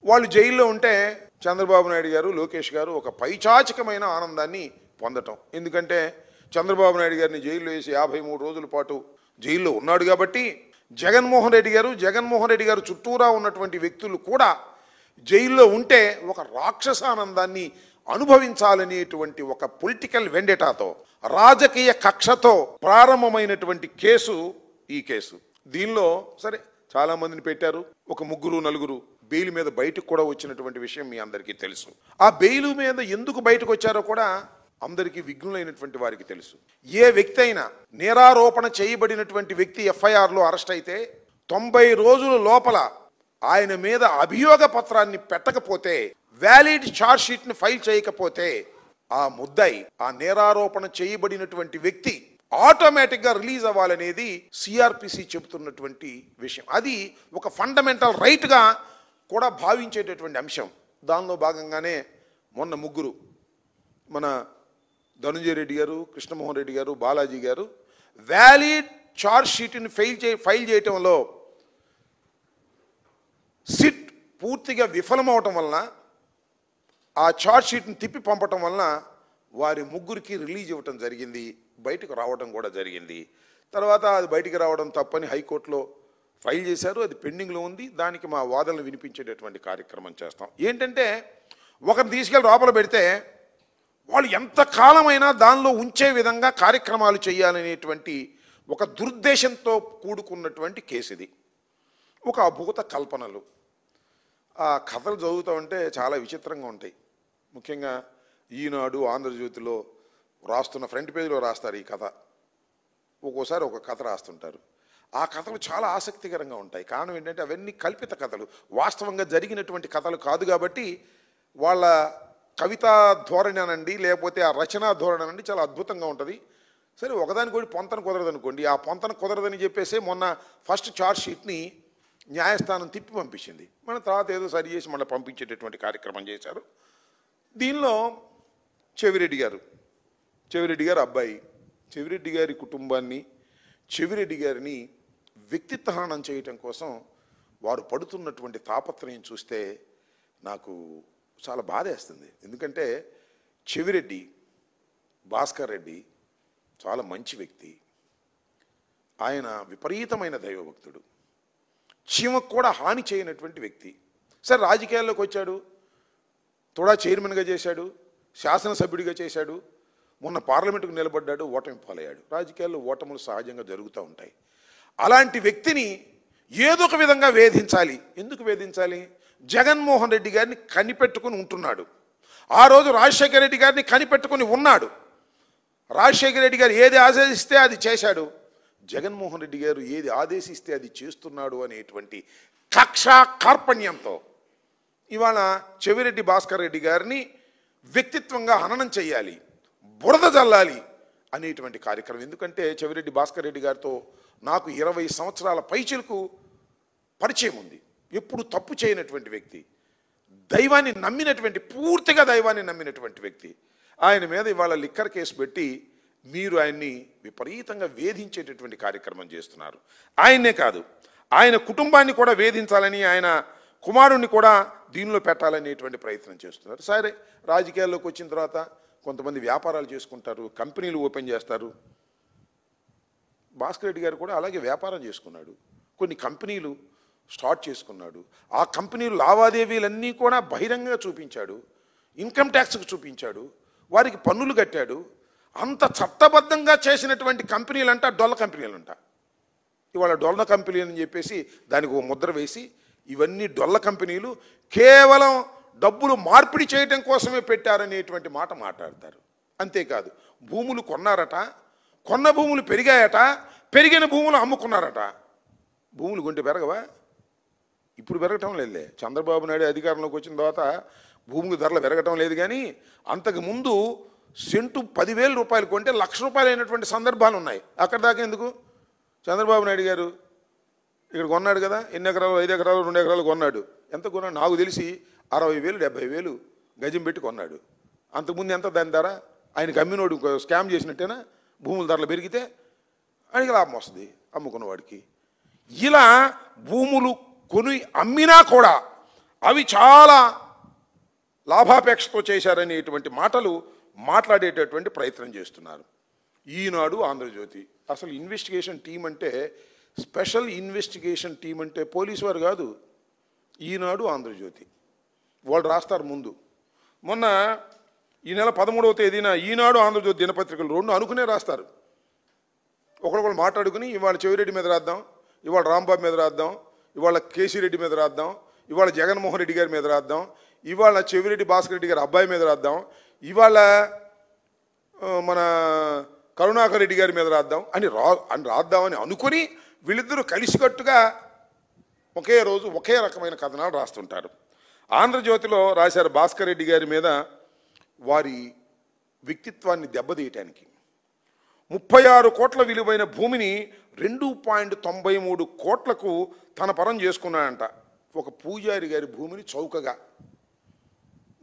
వాళ్ళు జైల్లో ఉంటే చంద్రబాబు నాయుడు గారు, లోకేష్ గారు ఒక పైచాచికమైన ఆనందాన్ని పొందటం. ఎందుకంటే చంద్రబాబు నాయుడు గారిని జైల్లో వేసి 53 రోజుల పాటు జైల్లో ఉన్నాడు కాబట్టి జగన్మోహన్ రెడ్డి గారు చుట్టూరా ఉన్నటువంటి వ్యక్తులు కూడా జైల్లో ఉంటే ఒక రాక్షసానందాన్ని అనుభవించాలనేటువంటి ఒక పొలిటికల్ వెండెటాతో, రాజకీయ కక్షతో ప్రారంభమైనటువంటి కేసు ఈ కేసు. దీనిలో సరే చాలా మందిని పెట్టారు. ఒక 3-4 బెయిల్ మీద బయటకు కూడా వచ్చినటువంటి విషయం మీ అందరికీ తెలుసు. ఆ బెయిల్ మీద ఎందుకు బయటకు వచ్చారో కూడా అందరికీ విఘ్నులైనటువంటి వారికి తెలుసు. ఏ వ్యక్తి అయినా నేరారోపణ చేయబడినటువంటి వ్యక్తి ఎఫ్ఐఆర్లో అరెస్ట్ అయితే 90 రోజుల లోపల ఆయన మీద అభియోగ పత్రాన్ని పెట్టకపోతే, వ్యాలిడ్ ఛార్జ్ షీట్ని ఫైల్ చేయకపోతే ఆ ముద్దాయి, ఆ నేరారోపణ చేయబడినటువంటి వ్యక్తి ఆటోమేటిక్గా రిలీజ్ అవ్వాలనేది సిఆర్పిసి చెబుతున్నటువంటి విషయం. అది ఒక ఫండమెంటల్ రైట్గా కూడా భావించేటటువంటి అంశం. దానిలో భాగంగానే మొన్న 3 మన ధనుంజయ రెడ్డి గారు, కృష్ణమోహన్ రెడ్డి గారు, బాలాజీ గారు వ్యాలిడ్ ఛార్జ్ షీట్ని ఫైల్ చేయటంలో సిట్ పూర్తిగా విఫలమవటం వలన, ఆ ఛార్జ్ షీట్ని తిప్పి పంపటం వలన వారి 3కి రిలీజ్ ఇవ్వటం జరిగింది, బయటకు రావడం కూడా జరిగింది. తర్వాత అది బయటికి రావడం తప్పని హైకోర్టులో ఫైల్ చేశారు. అది పెండింగ్లో ఉంది. దానికి మా వాదనలు వినిపించేటటువంటి కార్యక్రమం చేస్తాం. ఏంటంటే ఒకరిని తీసుకెళ్ళి లోపల పెడితే వాళ్ళు ఎంత కాలమైనా దానిలో ఉంచే విధంగా కార్యక్రమాలు చేయాలనేటువంటి ఒక దురుద్దేశంతో కూడుకున్నటువంటి కేసు ఇది. ఒక అభూత కల్పనలు. ఆ కథలు చదువుతూ ఉంటే చాలా విచిత్రంగా ఉంటాయి. ముఖ్యంగా ఈనాడు, ఆంధ్రజ్యోతిలో రాస్తున్న ఫ్రంట్ పేజీలో రాస్తారు ఈ కథ. ఒక్కోసారి ఒక కథ రాస్తుంటారు. ఆ కథలు చాలా ఆసక్తికరంగా ఉంటాయి. కారణం ఏంటంటే అవన్నీ కల్పిత కథలు, వాస్తవంగా జరిగినటువంటి కథలు కాదు. కాబట్టి వాళ్ళ కవితా ధోరణి అనండి, లేకపోతే ఆ రచనా ధోరణి అనండి, చాలా అద్భుతంగా ఉంటుంది. సరే, ఒకదానికోటి పొంతన కుదరదు అనుకోండి. ఆ పొంతన కుదరదని చెప్పేసి మొన్న ఫస్ట్ ఛార్జ్ షీట్ని న్యాయస్థానం తిప్పి పంపించింది. మన తర్వాత ఏదో సరి చేసి మళ్ళీ పంపించేటటువంటి కార్యక్రమం చేశారు. దీనిలో చెవిరెడ్డి గారు అబ్బాయి, చెవిరెడ్డి గారి కుటుంబాన్ని, చెవిరెడ్డి గారిని వ్యక్తిత్వ హననం చేయటం కోసం వారు పడుతున్నటువంటి తాపత్రయం చూస్తే నాకు చాలా బాధేస్తుంది. ఎందుకంటే చెవిరెడ్డి భాస్కర్ రెడ్డి చాలా మంచి వ్యక్తి. ఆయన విపరీతమైన దైవభక్తుడు, చీమకు కూడా హాని చేయనటువంటి వ్యక్తి. సరే, రాజకీయాల్లోకి వచ్చాడు, తోడా చైర్మన్గా చేశాడు, శాసనసభ్యుడిగా చేశాడు, మొన్న పార్లమెంటుకు నిలబడ్డాడు, ఓటమి పాలయ్యాడు. రాజకీయాల్లో ఓటములు సహజంగా జరుగుతూ ఉంటాయి. అలాంటి వ్యక్తిని ఏదో ఒక విధంగా వేధించాలి. ఎందుకు వేధించాలి? జగన్మోహన్ రెడ్డి గారిని కనిపెట్టుకుని ఉంటున్నాడు. ఆ రోజు రాజశేఖర రెడ్డి గారిని కనిపెట్టుకుని ఉన్నాడు. రాజశేఖర రెడ్డి గారు ఏది ఆదేశిస్తే అది చేశాడు. జగన్మోహన్ రెడ్డి గారు ఏది ఆదేశిస్తే అది చేస్తున్నాడు అనేటువంటి కక్షా కార్పణ్యంతో ఇవాళ చెవిరెడ్డి భాస్కర్ రెడ్డి గారిని వ్యక్తిత్వంగా హననం చేయాలి, బురద జల్లాలి అనేటువంటి కార్యక్రమం. ఎందుకంటే చెవిరెడ్డి భాస్కర్ రెడ్డి గారితో నాకు 20 సంవత్సరాల పైచిలకు పరిచయం ఉంది. ఎప్పుడు తప్పు చేయనటువంటి వ్యక్తి, దైవాన్ని నమ్మినటువంటి, పూర్తిగా దైవాన్ని నమ్మినటువంటి వ్యక్తి. ఆయన మీద ఇవాళ లిక్కర్ కేసు పెట్టి మీరు ఆయన్ని విపరీతంగా వేధించేటటువంటి కార్యక్రమం చేస్తున్నారు. ఆయన్నే కాదు, ఆయన కుటుంబాన్ని కూడా వేధించాలని, ఆయన కుమారుణ్ణి కూడా దీనిలో పెట్టాలనేటువంటి ప్రయత్నం చేస్తున్నారు. సరే, రాజకీయాల్లోకి వచ్చిన తర్వాత కొంతమంది వ్యాపారాలు చేసుకుంటారు, కంపెనీలు ఓపెన్ చేస్తారు. భాస్కర్ రెడ్డి గారు కూడా అలాగే వ్యాపారం చేసుకున్నాడు, కొన్ని కంపెనీలు స్టార్ట్ చేసుకున్నాడు. ఆ కంపెనీలు లావాదేవీలన్నీ కూడా బహిరంగంగా చూపించాడు, ఇన్కమ్ ట్యాక్స్కి చూపించాడు, వారికి పన్నులు కట్టాడు. అంత చట్టబద్ధంగా చేసినటువంటి కంపెనీలు అంట డొల్ల కంపెనీలు అంట. ఇవాళ డొల్ల కంపెనీ అని చెప్పేసి దానికి ఒక ముద్ర వేసి ఇవన్నీ డొల్ల కంపెనీలు కేవలం డబ్బులు మార్పిడి చేయడం కోసమే పెట్టారనేటువంటి మాట మాట్లాడతారు. అంతేకాదు, భూములు కొన్నారట, కొన్న భూములు పెరిగాయట, పెరిగిన భూములు అమ్ముకున్నారట. భూములు కొంటే పెరగవా? ఇప్పుడు పెరగటం లేదులే. చంద్రబాబు నాయుడు అధికారంలోకి వచ్చిన తర్వాత భూముల ధరలు పెరగటం లేదు. కానీ అంతకుముందు సెంటు 10,000 రూపాయలు కొంటే ₹1,00,000 అయినటువంటి సందర్భాలు ఉన్నాయి. అక్కడ దాకా ఎందుకు? చంద్రబాబు నాయుడు గారు ఇక్కడ కొన్నాడు కదా, ఎన్ని ఎకరాలు, 5 ఎకరాలు, 2 ఎకరాలు కొన్నాడు. ఎంత కొన్నాడు? నాకు తెలిసి 60,000, 70,000 గజం పెట్టి కొన్నాడు. అంతకుముందు ఎంత దాని ధర? ఆయనకి అమ్మినోడు స్కామ్ చేసినట్టేనా? భూముల ధరలు పెరిగితే ఆయనకి లాభం వస్తుంది అమ్ముకున్నవాడికి. ఇలా భూములు కొని అమ్మినా కూడా అవి చాలా లాభాపేక్షతో చేశారనేటువంటి మాటలు మాట్లాడేటటువంటి ప్రయత్నం చేస్తున్నారు. ఈనాడు, ఆంధ్రజ్యోతి. అసలు ఇన్వెస్టిగేషన్ టీం అంటే, స్పెషల్ ఇన్వెస్టిగేషన్ టీం అంటే పోలీసు వారు కాదు, ఈనాడు, ఆంధ్రజ్యోతి వాళ్ళు రాస్తారు ముందు. మొన్న ఈ నెల 13వ తేదీన ఈనాడు, ఆంధ్రజ్యోతి దినపత్రికలు రెండు అనుకునే రాస్తారు. ఒకరికొకరు మాట్లాడుకుని ఇవాళ చెవిరెడ్డి మీద రాద్దాం, ఇవాళ రాంబాబు మీద రాద్దాం, ఇవాళ కేసీరెడ్డి మీద రాద్దాం, ఇవాళ జగన్మోహన్ రెడ్డి గారి మీద రాద్దాం, ఇవాళ చెవిరెడ్డి భాస్కర్ రెడ్డి గారి అబ్బాయి మీద రాద్దాం, ఇవాళ మన కరుణాకర్ రెడ్డి గారి మీద రాద్దాం అని రాద్దామని అనుకుని వీళ్ళిద్దరూ కలిసికట్టుగా ఒకే రోజు ఒకే రకమైన కథనాలు రాస్తుంటారు. ఆంధ్రజ్యోతిలో రాశారు భాస్కర్ రెడ్డి గారి మీద వారి వ్యక్తిత్వాన్ని దెబ్బతీయటానికి 36 కోట్ల విలువైన భూమిని 2.93 కోట్లకు తన పరం చేసుకున్నాడంట. ఒక పూజారి గారి భూమిని చౌకగా.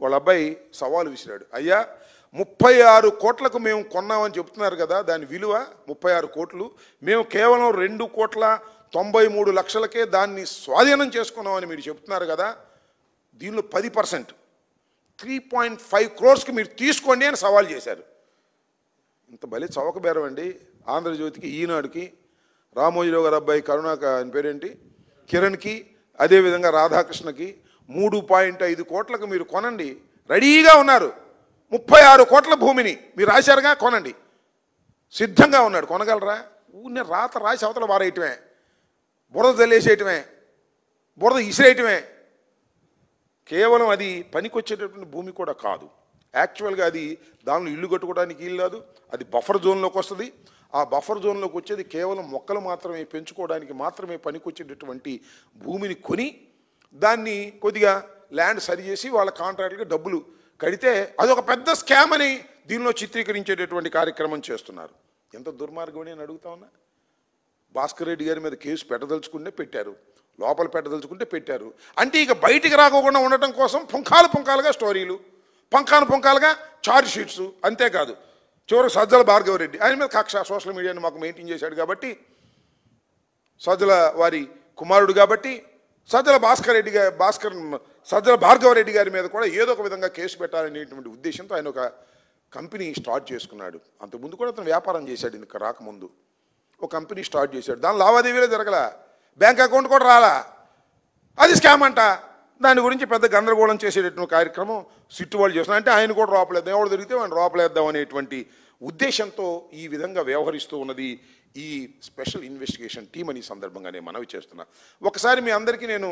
వాళ్ళ అబ్బాయి సవాలు విసిరాడు, అయ్యా 36 కోట్లకు మేము కొన్నామని చెప్తున్నారు కదా, దాని విలువ 36 కోట్లు, మేము కేవలం 2,93,00,000కే దాన్ని స్వాధీనం చేసుకున్నామని మీరు చెప్తున్నారు కదా, దీనిలో 10% 3.5 crores మీరు తీసుకోండి అని సవాల్ చేశారు. ఇంత బలి చౌక బేరం అండి. ఆంధ్రజ్యోతికి, ఈనాడుకి, రామోజీరావు గారి అబ్బాయి ఆయన పేరేంటి, కిరణ్కి, అదేవిధంగా రాధాకృష్ణకి 3.5 కోట్లకు మీరు కొనండి, రెడీగా ఉన్నారు. 36 కోట్ల భూమిని మీరు రాశారుగా, కొనండి, సిద్ధంగా ఉన్నాడు. కొనగలరా? ఊరినే రాత రాసి అవతల వారేయటమే, బురద తల్లేసేయటమే, బురద ఇసిరేయటమే. కేవలం అది పనికొచ్చేటటువంటి భూమి కూడా కాదు. యాక్చువల్గా అది దానిలో ఇల్లు కట్టుకోవడానికి ఇల్లు కాదు, అది బఫర్ జోన్లోకి వస్తుంది. ఆ బఫర్ జోన్లోకి వచ్చేది కేవలం మొక్కలు మాత్రమే పెంచుకోవడానికి మాత్రమే పనికొచ్చేటటువంటి భూమిని కొని దాన్ని కొద్దిగా ల్యాండ్ సరి చేసి వాళ్ళ కాంట్రాక్ట్కి డబ్బులు కడితే అదొక పెద్ద స్కామ్ అని దీనిలో చిత్రీకరించేటటువంటి కార్యక్రమం చేస్తున్నారు. ఎంత దుర్మార్గం అని అడుగుతా ఉన్నా. భాస్కర్ రెడ్డి గారి మీద కేసు పెట్టదలుచుకుంటే పెట్టారు, లోపల పెట్టదలుచుకుంటే పెట్టారు. అంటే ఇక బయటికి రాకోకుండా ఉండటం కోసం పుంఖాలుగా స్టోరీలు, పుంఖాలుగా ఛార్జ్ షీట్స్. అంతేకాదు చివరికి సజ్జల భార్గవరెడ్డి ఆయన మీద కక్ష, సోషల్ మీడియాని మాకు మెయింటైన్ చేశాడు కాబట్టి, సజ్జల వారి కుమారుడు కాబట్టి సజ్జల భార్గవరెడ్డి గారి మీద కూడా ఏదో ఒక విధంగా కేసు పెట్టాలనేటువంటి ఉద్దేశంతో ఆయన ఒక కంపెనీ స్టార్ట్ చేసుకున్నాడు. అంతకుముందు కూడా అతను వ్యాపారం చేశాడు, ఇంకా రాకముందు ఒక కంపెనీ స్టార్ట్ చేశాడు. దాని లావాదేవీలే జరగల, బ్యాంక్ అకౌంట్ కూడా రాలా, అది స్కామ్ అంట. దాని గురించి పెద్ద గందరగోళం చేసేటటువంటి కార్యక్రమం సిట్టు వాళ్ళు చేస్తున్నారు. అంటే ఆయన కూడా రోపలేద్దాం, ఎవరు దొరికితే ఆయన రోపలేద్దాం అనేటువంటి ఉద్దేశంతో ఈ విధంగా వ్యవహరిస్తూ ఉన్నది ఈ స్పెషల్ ఇన్వెస్టిగేషన్ టీం అని సందర్భంగా నేను మనవి చేస్తున్నా. ఒకసారి మీ అందరికీ నేను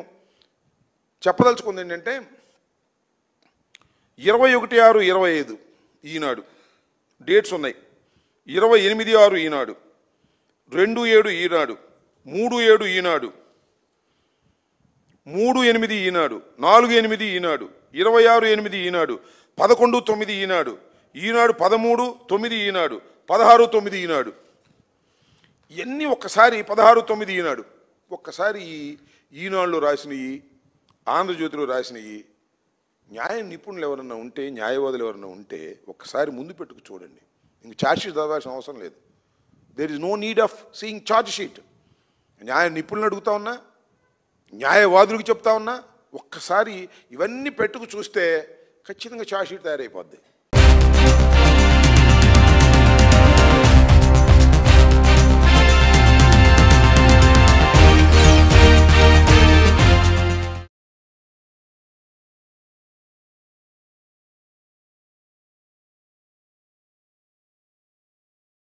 చెప్పదలుచుకుంది ఏంటంటే 21/6/25 ఈనాడు డేట్స్ ఉన్నాయి, 28/6 ఈనాడు, 2/7 ఈనాడు, 3/7 ఈనాడు, 3/8 ఈనాడు, 4/8 ఈనాడు, 26/8 ఈనాడు, 11/9 ఈనాడు, ఈనాడు 13/9 ఈనాడు, 16/9 ఈనాడు. ఇవన్నీ ఒక్కసారి 16/9 ఈనాడు, ఒక్కసారి ఈనాడులో రాసినవి, ఆంధ్రజ్యోతిలో రాసినవి, న్యాయ నిపుణులు ఎవరన్నా ఉంటే, న్యాయవాదులు ఎవరన్నా ఉంటే ఒక్కసారి ముందు పెట్టుకు చూడండి. ఇంక ఛార్జ్ షీట్ చదవాల్సిన అవసరం లేదు. There is no need of seeing charge sheet. న్యాయ నిపుణులను అడుగుతా ఉన్నా, న్యాయవాదులకు చెప్తా ఉన్నా, ఒక్కసారి ఇవన్నీ పెట్టుకు చూస్తే ఖచ్చితంగా ఛార్జ్ షీట్ తయారైపోద్ది.